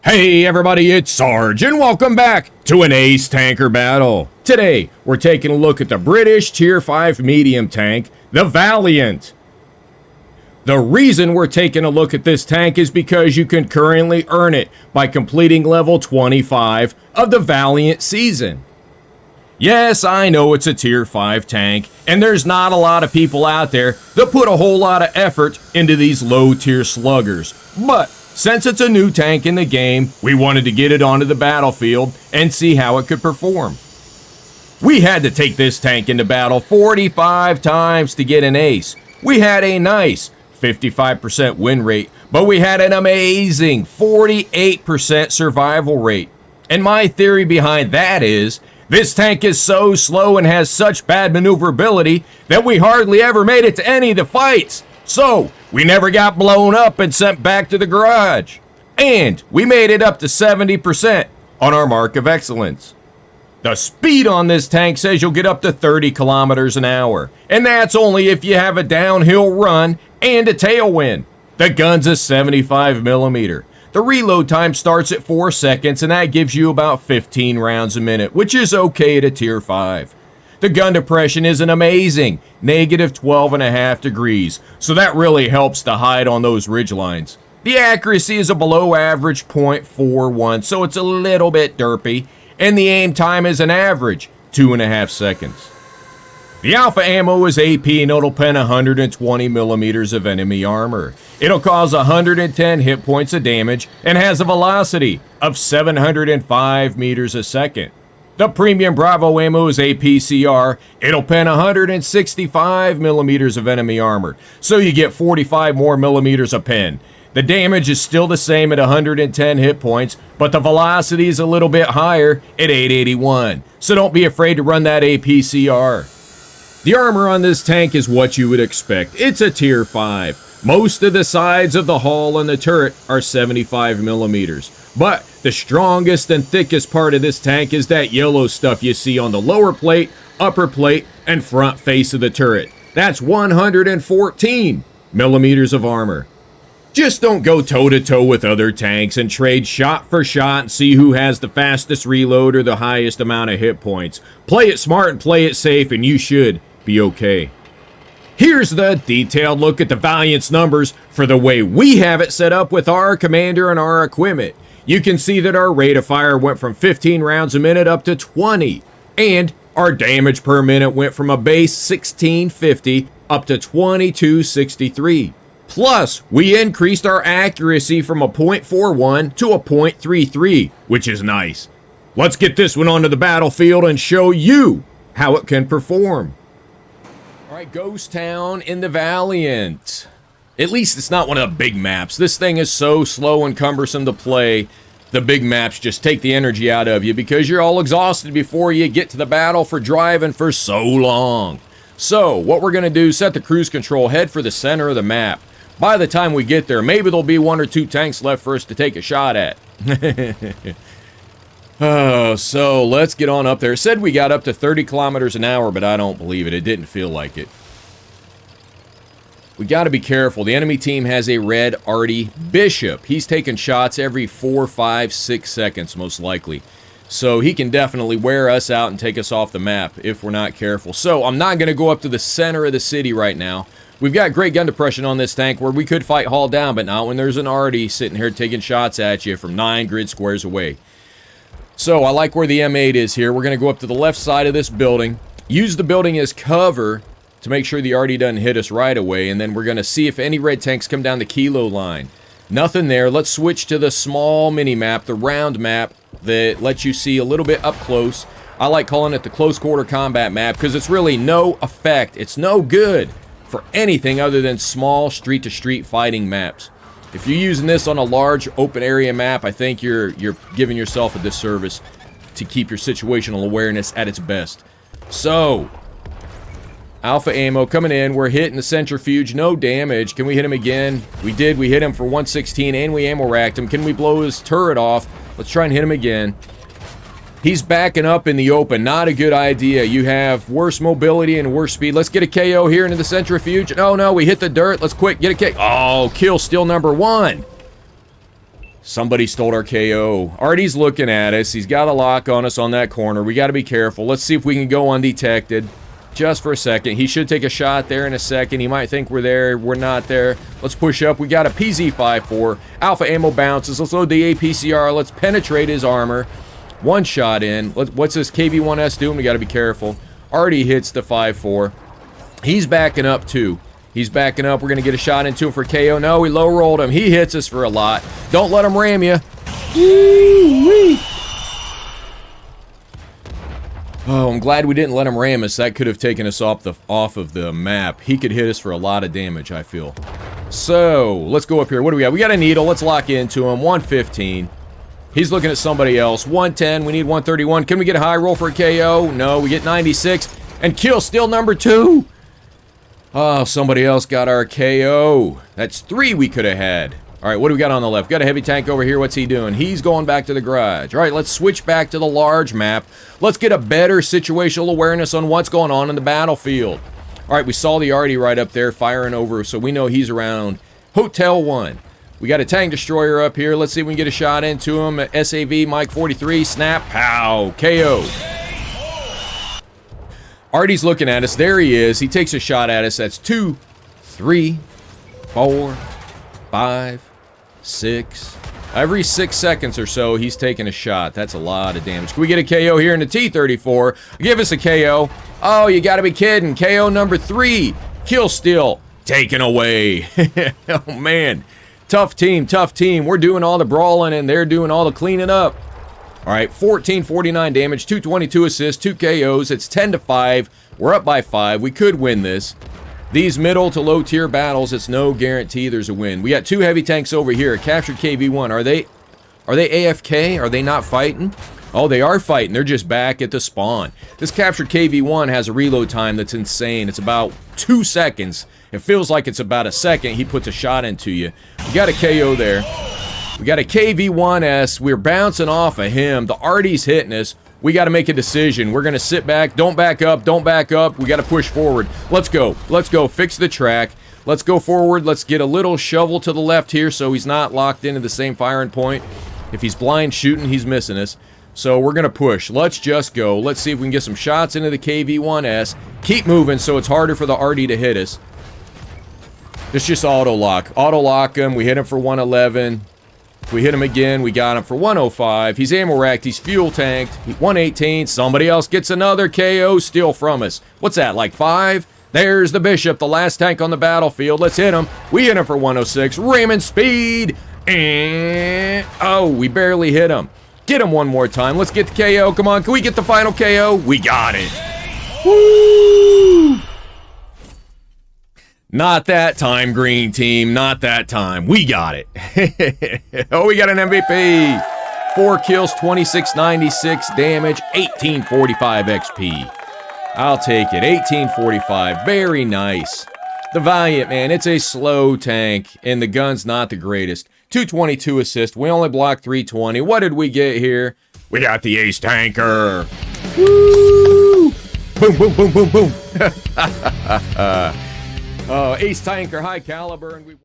Hey everybody, it's Sarge, and welcome back to an Ace Tanker Battle. Today, we're taking a look at the British Tier 5 medium tank, the Valiant. The reason we're taking a look at this tank is because you can currently earn it by completing level 25 of the Valiant season. Yes, I know it's a Tier 5 tank, and there's not a lot of people out there that put a whole lot of effort into these low tier sluggers, but since it's a new tank in the game, we wanted to get it onto the battlefield and see how it could perform. We had to take this tank into battle 45 times to get an ace. We had a nice 55% win rate, but we had an amazing 48% survival rate. And my theory behind that is, this tank is so slow and has such bad maneuverability that we hardly ever made it to any of the fights. So, we never got blown up and sent back to the garage. And we made it up to 70% on our mark of excellence. The speed on this tank says you'll get up to 30 kilometers an hour. And that's only if you have a downhill run and a tailwind. The gun's a 75mm. The reload time starts at 4 seconds, and that gives you about 15 rounds a minute, which is okay at a Tier 5. The gun depression is an amazing negative 12.5 degrees, so that really helps to hide on those ridge lines. The accuracy is a below average 0.41, so it's a little bit derpy, and the aim time is an average 2.5 seconds. The alpha ammo is AP, and it'll pen 120mm of enemy armor. It'll cause 110 hit points of damage and has a velocity of 705 meters a second. The premium Bravo ammo is APCR. It'll pen 165mm of enemy armor, so you get 45 more millimeters a pen. The damage is still the same at 110 hit points, but the velocity is a little bit higher at 881, so don't be afraid to run that APCR. The armor on this tank is what you would expect. It's a Tier 5. Most of the sides of the hull and the turret are 75mm. But the strongest and thickest part of this tank is that yellow stuff you see on the lower plate, upper plate, and front face of the turret. That's 114mm of armor. Just don't go toe-to-toe with other tanks and trade shot for shot and see who has the fastest reload or the highest amount of hit points. Play it smart and play it safe, and you should be okay. Here's the detailed look at the Valiant's numbers for the way we have it set up with our commander and our equipment. You can see that our rate of fire went from 15 rounds a minute up to 20, and our damage per minute went from a base 1650 up to 2263. Plus, we increased our accuracy from a 0.41 to a 0.33, which is nice. Let's get this one onto the battlefield and show you how it can perform. Alright, Ghost Town in the Valiant. At least it's not one of the big maps. This thing is so slow and cumbersome to play. The big maps just take the energy out of you because you're all exhausted before you get to the battle for driving for so long. So, what we're going to do, set the cruise control, head for the center of the map. By the time we get there, maybe there'll be 1 or 2 tanks left for us to take a shot at. Oh, so let's get on up there. It said we got up to 30 kilometers an hour, but I don't believe it. It didn't feel like it. We got to be careful. The enemy team has a red Artie Bishop. He's taking shots every 4, 5, 6 seconds, most likely. So he can definitely wear us out and take us off the map if we're not careful. So I'm not going to go up to the center of the city right now. We've got great gun depression on this tank where we could fight hull down, but not when there's an Artie sitting here taking shots at you from 9 grid squares away. So I like where the M8 is here. We're going to go up to the left side of this building, use the building as cover to make sure the Artie doesn't hit us right away, and then we're going to see if any red tanks come down the kilo line. Nothing there. Let's switch to the small mini-map, the round map that lets you see a little bit up close. I like calling it the close quarter combat map because it's really no effect. It's no good for anything other than small street-to-street fighting maps. If you're using this on a large open area map, I think you're giving yourself a disservice to keep your situational awareness at its best. So, alpha ammo coming in. We're hitting the centrifuge. No damage. Can we hit him again? We did. We hit him for 116 and we ammo racked him. Can we blow his turret off? Let's try and hit him again. He's backing up in the open. Not a good idea. You have worse mobility and worse speed. Let's get a KO here into the centrifuge. No, we hit the dirt. Let's quick get a KO. Oh, kill steal number 1. Somebody stole our KO. Artie's looking at us. He's got a lock on us on that corner. We got to be careful. Let's see if we can go undetected. Just for a second. He should take a shot there in a second. He might think we're there. We're not there. Let's push up. We got a PZ-54. Alpha ammo bounces. Let's load the APCR. Let's penetrate his armor. One shot in. What's this KV-1S doing? We got to be careful. Artie hits the 5-4. He's backing up too. He's backing up. We're going to get a shot into him for KO. No, we low rolled him. He hits us for a lot. Don't let him ram you. Woo-wee. Oh, I'm glad we didn't let him ram us. That could have taken us off of the map. He could hit us for a lot of damage, I feel. So, let's go up here. What do we got? We got a needle. Let's lock into him. 115. He's looking at somebody else. 110. We need 131. Can we get a high roll for a KO? No, we get 96. And kill still number 2. Oh, somebody else got our KO. That's 3 we could have had. All right, what do we got on the left? Got a heavy tank over here. What's he doing? He's going back to the garage. All right, let's switch back to the large map. Let's get a better situational awareness on what's going on in the battlefield. All right, we saw the Artie right up there firing over, so we know he's around Hotel 1. We got a tank destroyer up here. Let's see if we can get a shot into him. SAV, Mike 43, snap, pow, KO. Artie's looking at us. There he is. He takes a shot at us. That's 2, 3, 4, 5, 6. Every 6 seconds or so, he's taking a shot. That's a lot of damage. Can we get a KO here in the T-34? Give us a KO. Oh, you gotta be kidding. KO number 3. Kill steal. Taken away. Oh, man. Tough team, tough team. We're doing all the brawling, and they're doing all the cleaning up. All right, 1449 damage, 222 assists, 2 KOs. It's 10-5. We're up by 5. We could win this. These middle to low tier battles, it's no guarantee there's a win. We got 2 heavy tanks over here. Captured KV-1. Are they AFK? Are they not fighting? Oh, they are fighting. They're just back at the spawn. This captured KV-1 has a reload time that's insane. It's about 2 seconds. It feels like it's about a second. He puts a shot into you. We got a KO there. We got a KV-1S. We're bouncing off of him. The Artie's hitting us. We got to make a decision. We're going to sit back. Don't back up. Don't back up. We got to push forward. Let's go. Let's go. Fix the track. Let's go forward. Let's get a little shovel to the left here so he's not locked into the same firing point. If he's blind shooting, he's missing us. So we're going to push. Let's just go. Let's see if we can get some shots into the KV-1S. Keep moving so it's harder for the Artie to hit us. It's just auto-lock. Auto-lock him. We hit him for 111. If we hit him again, we got him for 105. He's ammo racked. He's fuel tanked. 118. Somebody else gets another KO steal from us. What's that, like 5? There's the Bishop, the last tank on the battlefield. Let's hit him. We hit him for 106. Raymond speed. And oh, we barely hit him. Get him one more time. Let's get the KO. Come on. Can we get the final KO? We got it. Woo! Not that time, green team. Not that time. We got it. Oh, we got an MVP. 4 kills, 2696 damage, 1845 XP. I'll take it. 1845. Very nice. The Valiant, man, it's a slow tank, and the gun's not the greatest. 222 assist. We only blocked 320. What did we get here? We got the ace tanker. Woo! Boom, boom, boom, boom, boom. Ace tanker, high caliber, and we...